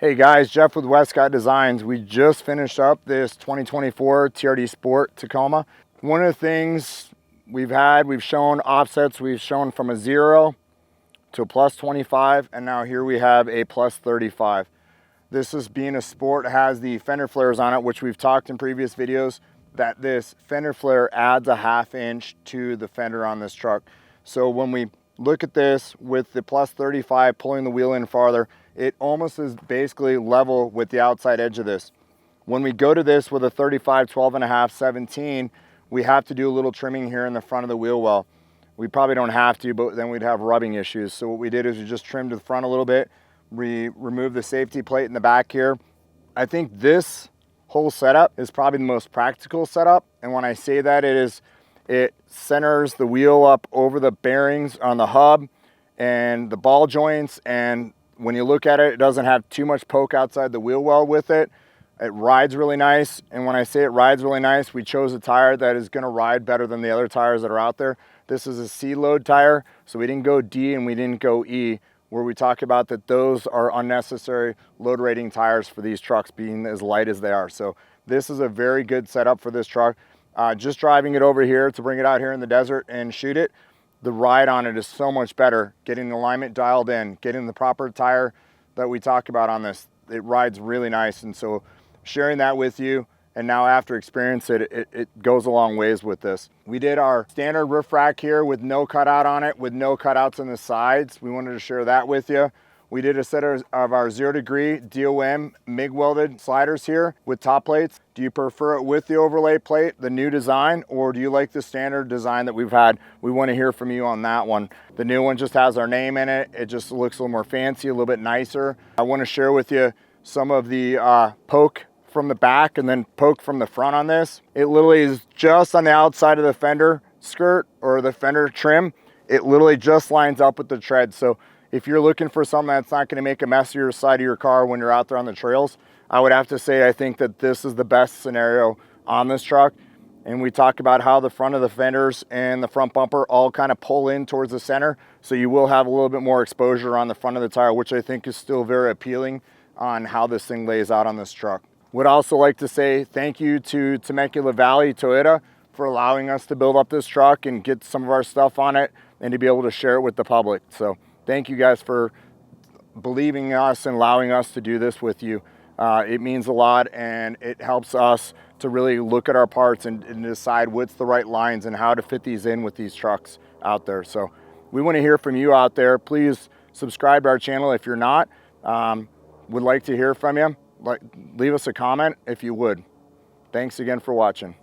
Hey guys, Jeff with Westcott Designs. We just finished up this 2024 TRD Sport Tacoma. One of the things we've shown offsets, we've shown from a 0 to a plus 25, and now here we have a plus 35. This is being a sport, has the fender flares on it, which we've talked in previous videos, that this fender flare adds a 1/2 inch to the fender on this truck. So when we look at this with the plus 35 pulling the wheel in farther, it almost is basically level with the outside edge of this. When we go to this with a 35, 12.5, 17, we have to do a little trimming here in the front of the wheel well. We probably don't have to, but then we'd have rubbing issues. So what we did is we just trimmed the front a little bit. We removed the safety plate in the back here. I think this whole setup is probably the most practical setup. And when I say that, it centers the wheel up over the bearings on the hub and the ball joints, and when you look at it, it doesn't have too much poke outside the wheel well with it. It rides really nice, and when I say it rides really nice, we chose a tire that is going to ride better than the other tires that are out there. This is a C load tire, so we didn't go D and we didn't go E, where we talk about that those are unnecessary load rating tires for these trucks being as light as they are. So this is a very good setup for this truck. Just driving it over here to bring it out here in the desert and shoot it, the ride on it is so much better. Getting the alignment dialed in, getting the proper tire that we talk about on this, it rides really nice. And so sharing that with you, and now after experience it goes a long ways with this. We did our standard roof rack here with no cutout on it, with no cutouts on the sides. We wanted to share that with you. We did a set of our 0 degree DOM MIG welded sliders here with top plates. Do you prefer it with the overlay plate, the new design, or do you like the standard design that we've had? We want to hear from you on that one. The new one just has our name in it. It just looks a little more fancy, a little bit nicer. I want to share with you some of the poke from the back and then poke from the front on this. It literally is just on the outside of the fender skirt or the fender trim. It literally just lines up with the tread. So if you're looking for something that's not going to make a mess of your side of your car when you're out there on the trails, I would have to say I think that this is the best scenario on this truck. And we talk about how the front of the fenders and the front bumper all kind of pull in towards the center. So you will have a little bit more exposure on the front of the tire, which I think is still very appealing on how this thing lays out on this truck. Would also like to say thank you to Temecula Valley Toyota for allowing us to build up this truck and get some of our stuff on it and to be able to share it with the public. So thank you guys for believing in us and allowing us to do this with you. It means a lot, and it helps us to really look at our parts and decide what's the right lines and how to fit these in with these trucks out there. So we want to hear from you out there. Please subscribe to our channel if you're not. Would like to hear from you. Leave us a comment if you would. Thanks again for watching.